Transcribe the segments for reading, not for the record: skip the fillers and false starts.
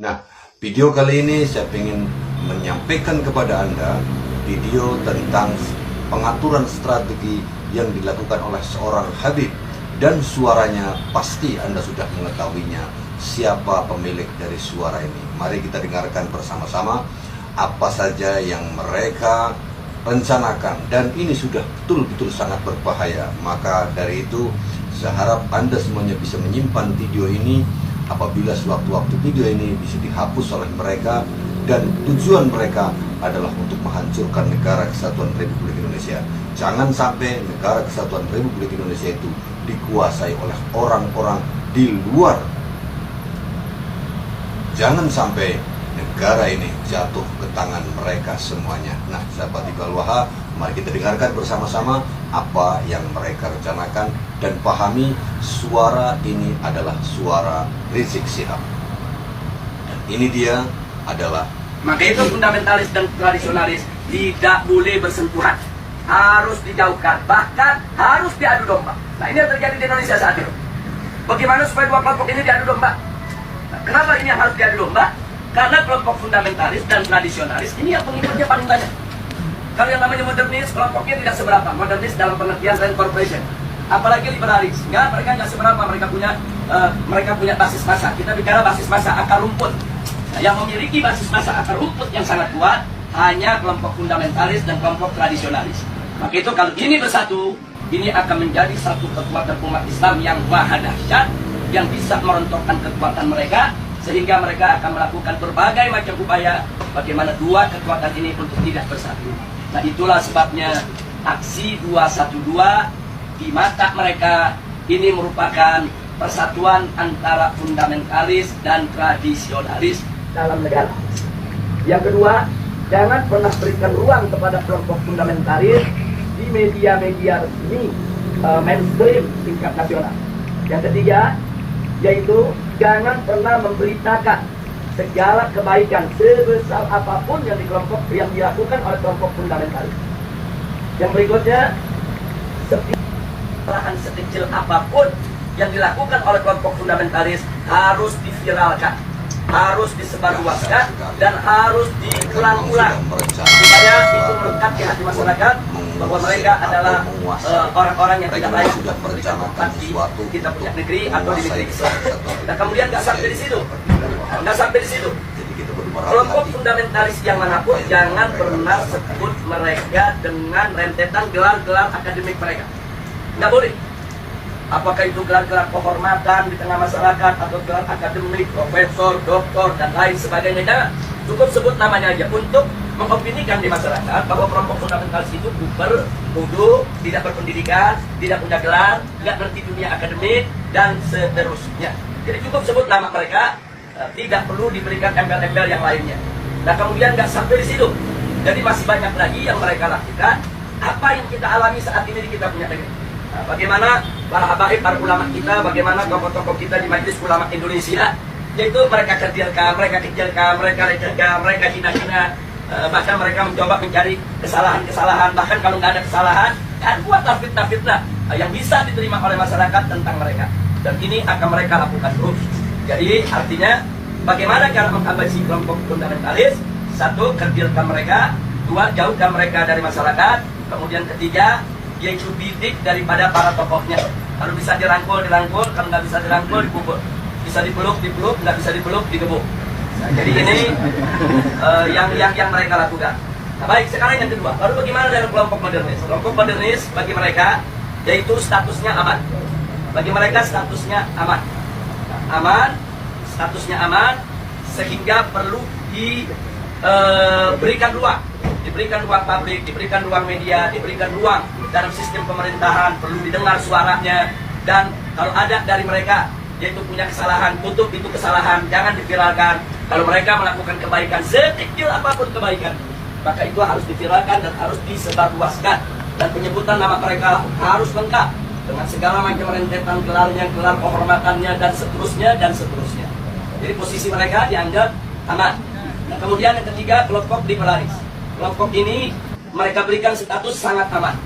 Nah, video kali ini saya ingin menyampaikan kepada Anda video tentang pengaturan strategi yang dilakukan oleh seorang Habib, dan suaranya pasti Anda sudah mengetahuinya siapa pemilik dari suara ini. Mari kita dengarkan bersama-sama apa saja yang mereka rencanakan, dan ini sudah betul-betul sangat berbahaya. Maka dari itu saya harap Anda semuanya bisa menyimpan video ini apabila sewaktu-waktu video ini bisa dihapus oleh mereka, dan tujuan mereka adalah untuk menghancurkan negara kesatuan Republik Indonesia. Jangan sampai negara kesatuan Republik Indonesia itu dikuasai oleh orang-orang di luar. Jangan sampai negara ini jatuh ke tangan mereka semuanya. Nah, sahabat Iqbal Waha, mari kita dengarkan bersama-sama apa yang mereka rencanakan dan pahami suara ini adalah suara Rizik Syihab. Dan ini dia adalah, maka itu fundamentalis dan tradisionalis tidak boleh bersentuhan, harus dijauhkan, bahkan harus diadu domba. Nah, ini yang terjadi di Indonesia saat ini. Bagaimana supaya dua kelompok ini diadu domba? Nah, kenapa ini harus diadu domba? Karena kelompok fundamentalis dan tradisionalis ini yang pengikutnya paling banyak. Kalau yang namanya modernis, kelompoknya tidak seberapa. Modernis dalam pengertian land corporation, apalagi liberalis, mereka nggak seberapa. Mereka punya basis massa. Kita bicara basis massa akar rumput. Nah, yang memiliki basis massa akar rumput yang sangat kuat hanya kelompok fundamentalis dan kelompok tradisionalis. Maka itu kalau ini bersatu, ini akan menjadi satu kekuatan umat Islam yang maha dahsyat, yang bisa merontokkan kekuatan mereka, sehingga mereka akan melakukan berbagai macam upaya bagaimana dua kekuatan ini untuk tidak bersatu. Nah, itulah sebabnya aksi 212 di mata mereka ini merupakan persatuan antara fundamentalis dan tradisionalis dalam negara. Yang kedua, jangan pernah berikan ruang kepada kelompok fundamentalis di media-media resmi mainstream tingkat nasional. Yang ketiga, yaitu jangan pernah memberitakan segala kebaikan sebesar apapun yang dilakukan oleh kelompok fundamentalis. Yang berikutnya, kesalahan sekecil apapun yang dilakukan oleh kelompok fundamentalis harus diviralkan, harus disebarluaskan, dan harus diulang-ulang supaya itu melekat di hati masyarakat bahwa mereka adalah orang-orang yang tidak layak untuk merencanakan sesuatu kita punya negeri atau di negeri Islam. Dan kemudian nggak sampai di situ, kelompok fundamentalis yang manapun jangan pernah sebut mereka dengan rentetan gelar-gelar akademik mereka. Nggak boleh. Apakah itu gelar-gelar kehormatan di tengah masyarakat atau gelar akademik, profesor, doktor, dan lain sebagainya. Jangan. Cukup sebut namanya aja untuk mengopinikan di masyarakat bahwa kelompok fundamentalis itu bubar, bodoh, tidak berpendidikan, tidak punya gelar, tidak ngerti dunia akademik, dan seterusnya. Jadi cukup sebut nama mereka, tidak perlu diberikan embel-embel yang lainnya. Nah, kemudian nggak sampai di situ. Jadi masih banyak lagi yang mereka lakukan. Apa yang kita alami saat ini di kita punya negeri. Nah, bagaimana para habaib, para ulama kita, bagaimana tokoh-tokoh kita di Majelis Ulama Indonesia, yaitu mereka kecilkan, mereka lecehkan, mereka hina-hina, bahkan mereka mencoba mencari kesalahan-kesalahan, bahkan kalau nggak ada kesalahan, kan buat fitnah-fitnah yang bisa diterima oleh masyarakat tentang mereka. Dan ini akan mereka lakukan terus. Jadi artinya bagaimana cara menghabisi kelompok fundamentalis? Satu, kerdilkan mereka. Dua, jauhkan mereka dari masyarakat. Kemudian ketiga, yaitu bidik daripada para tokohnya. Kalau bisa dirangkul, kalau nggak bisa dirangkul, dikubur. Bisa dipeluk, nggak bisa dipeluk, digebuk. Nah, jadi ini yang mereka lakukan. Nah, baik, sekarang yang kedua. Lalu bagaimana dengan kelompok modernis? Kelompok modernis bagi mereka yaitu statusnya aman. Bagi mereka statusnya aman. Statusnya aman, sehingga perlu diberikan ruang publik, diberikan ruang media, diberikan ruang dalam sistem pemerintahan, perlu didengar suaranya. Dan kalau ada dari mereka yaitu punya kesalahan, tutup itu kesalahan, jangan diviralkan. Kalau mereka melakukan kebaikan, sekecil apapun kebaikan, maka itu harus diviralkan dan harus disebarluaskan. Dan penyebutan nama mereka harus lengkap dengan segala macam rentetan gelarnya, gelar kehormatannya, dan seterusnya. Jadi posisi mereka dianggap aman. Nah, kemudian yang ketiga, kelompok liberalis. Kelompok ini mereka berikan status sangat aman.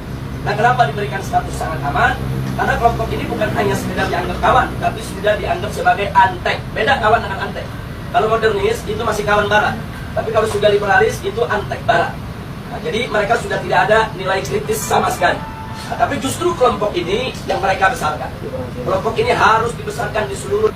Nah, kenapa diberikan status sangat aman? Karena kelompok ini bukan hanya sekedar dianggap kawan, tapi sudah dianggap sebagai antek. Beda kawan dengan antek. Kalau modernis itu masih kawan barat, tapi kalau sudah liberalis itu antek barat. Nah, jadi mereka sudah tidak ada nilai kritis sama sekali. Nah, tapi justru kelompok ini yang mereka besarkan. Kelompok ini harus dibesarkan di seluruh